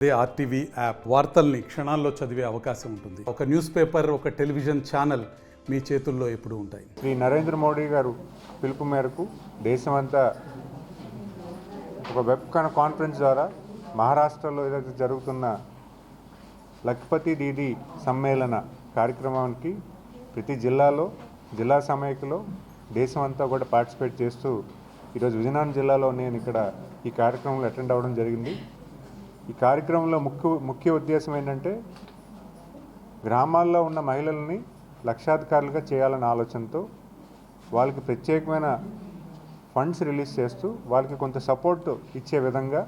అదే RTV app వార్తల్ని క్షణాల్లో చదివే అవకాశం ఉంటుంది. ఒక న్యూస్ పేపర్, ఒక టెలివిజన్ ఛానల్ మీ చేతుల్లో ఎప్పుడూ ఉంటాయి. శ్రీ నరేంద్ర మోడీ గారు పిలుపు మేరకు దేశమంతా ఒక వెబ్ కాన్ఫరెన్స్ ద్వారా మహారాష్ట్రలో ఏదైతే జరుగుతున్న లఖ్పతి దీదీ సమ్మేళన కార్యక్రమానికి ప్రతి జిల్లాలో జిల్లా సమైక్యలో దేశమంతా కూడా పార్టిసిపేట్ చేస్తూ ఈరోజు విజయనగరం జిల్లాలో నేను ఇక్కడ ఈ కార్యక్రమంలో అటెండ్ అవ్వడం జరిగింది. ఈ కార్యక్రమంలో ముఖ్య ఉద్దేశం ఏంటంటే గ్రామాల్లో ఉన్న మహిళల్ని లక్షాధికారులుగా చేయాలన్న ఆలోచనతో వాళ్ళకి ప్రత్యేకమైన ఫండ్స్ రిలీజ్ చేస్తూ వాళ్ళకి కొంత సపోర్ట్ ఇచ్చే విధంగా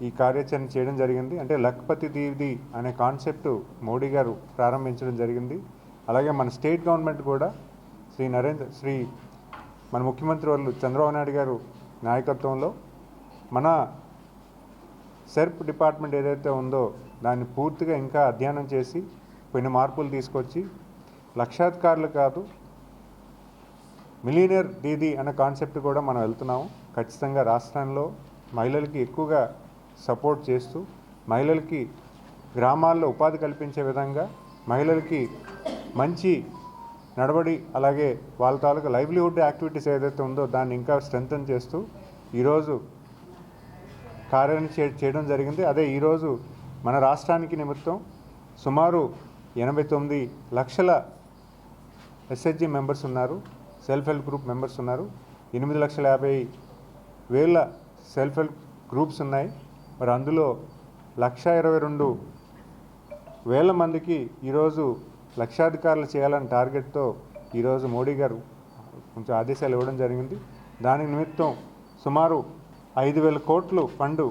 ఈ కార్యాచరణ చేయడం జరిగింది. అంటే లఖ్పతి దీదీ అనే కాన్సెప్ట్ మోడీ గారు ప్రారంభించడం జరిగింది. అలాగే మన స్టేట్ గవర్నమెంట్ కూడా మన ముఖ్యమంత్రి వాళ్ళు చంద్రబాబు నాయుడు గారు నాయకత్వంలో మన సెర్ప్ డిపార్ట్మెంట్ ఏదైతే ఉందో దాన్ని పూర్తిగా ఇంకా అధ్యయనం చేసి కొన్ని మార్పులు తీసుకొచ్చి లక్షాధికారులు కాదు మిలియనర్ దీదీ అనే కాన్సెప్ట్ కూడా మనం వెళ్తున్నాము. ఖచ్చితంగా రాష్ట్రంలో మహిళలకి ఎక్కువగా సపోర్ట్ చేస్తూ మహిళలకి గ్రామాల్లో ఉపాధి కల్పించే విధంగా మహిళలకి మంచి నడవడి అలాగే వాళ్ళ తాలూకా లైవ్లీహుడ్ యాక్టివిటీస్ ఏదైతే ఉందో దాన్ని ఇంకా స్ట్రెంథన్ చేస్తూ ఈరోజు కార్యాన్ని చేయడం జరిగింది. అదే ఈరోజు మన రాష్ట్రానికి నిమిత్తం సుమారు 89 లక్షల ఎస్హెచ్జి మెంబర్స్ ఉన్నారు, సెల్ఫ్ హెల్ప్ గ్రూప్ మెంబర్స్ ఉన్నారు. 8,50,000 సెల్ఫ్ హెల్ప్ గ్రూప్స్ ఉన్నాయి. మరి అందులో 122,000 మందికి ఈరోజు లక్షాధికారులు చేయాలని టార్గెట్తో ఈరోజు మోడీ గారు కొంచెం ఆదేశాలు ఇవ్వడం జరిగింది. దాని నిమిత్తం సుమారు 5,000 కోట్లు ఫండ్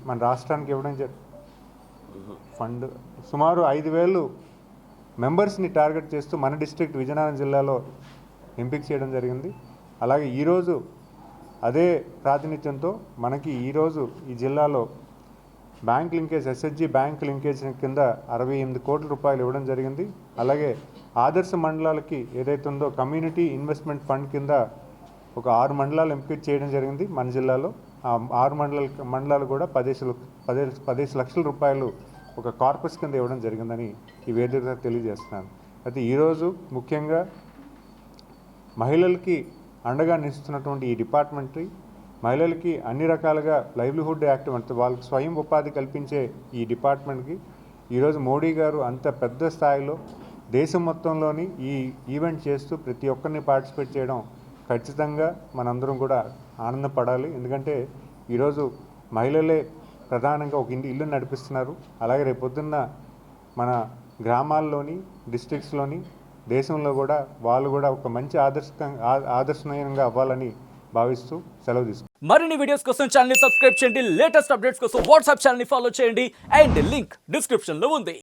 మన రాష్ట్రానికి ఇవ్వడం ఫండ్ సుమారు 5,000 మెంబర్స్ని టార్గెట్ చేస్తూ మన డిస్ట్రిక్ట్ విజయనగరం జిల్లాలో ఎంపిక చేయడం జరిగింది. అలాగే ఈరోజు అదే ప్రాతినిధ్యంతో మనకి ఈరోజు ఈ జిల్లాలో bank linkage SHG bank linkage కింద 68 కోట్ల రూపాయలు ఇవ్వడం జరిగింది. అలాగే ఆదర్శ మండలాలకి ఏదైతే ఉందో కమ్యూనిటీ ఇన్వెస్ట్మెంట్ ఫండ్ కింద ఒక 6 మండలాలు ఎంపిక చేయడం జరిగింది మన జిల్లాలో. ఆ 6 మండలాలు కూడా 15 లక్షల రూపాయలు ఒక కార్పస్ కింద ఇవ్వడం జరిగిందని ఈ వేదిక తెలియజేస్తున్నాను. అయితే ఈరోజు ముఖ్యంగా మహిళలకి అండగా నిలుస్తున్నటువంటి ఈ డిపార్ట్మెంట్ మహిళలకి అన్ని రకాలుగా లైవ్లీహుడ్ యాక్టివ్ వాళ్ళకి స్వయం ఉపాధి కల్పించే ఈ డిపార్ట్మెంట్కి ఈరోజు మోడీ గారు అంత పెద్ద స్థాయిలో దేశం మొత్తంలోని ఈ ఈవెంట్ చేస్తూ ప్రతి ఒక్కరిని పార్టిసిపేట్ చేయడం ఖచ్చితంగా మనందరం కూడా ఆనందపడాలి. ఎందుకంటే ఈరోజు మహిళలే ప్రధానంగా ఒక ఇల్లు నడిపిస్తున్నారు. అలాగే రేపొద్దున్న మన గ్రామాల్లోని డిస్ట్రిక్ట్స్లోని దేశంలో కూడా వాళ్ళు కూడా ఒక మంచి ఆదర్శనీయంగా అవ్వాలని భావిస్తూ సెలవు తీసుకుంటాం. మరిన్ని వీడియోస్ కోసం ఛానల్ ని సబ్స్క్రైబ్ చేయండి. లేటెస్ట్ అప్డేట్స్ కోసం వాట్సాప్ ఛానల్ ని ఫాలో చేయండి. అండ్ లింక్ డిస్క్రిప్షన్ లో ఉంది.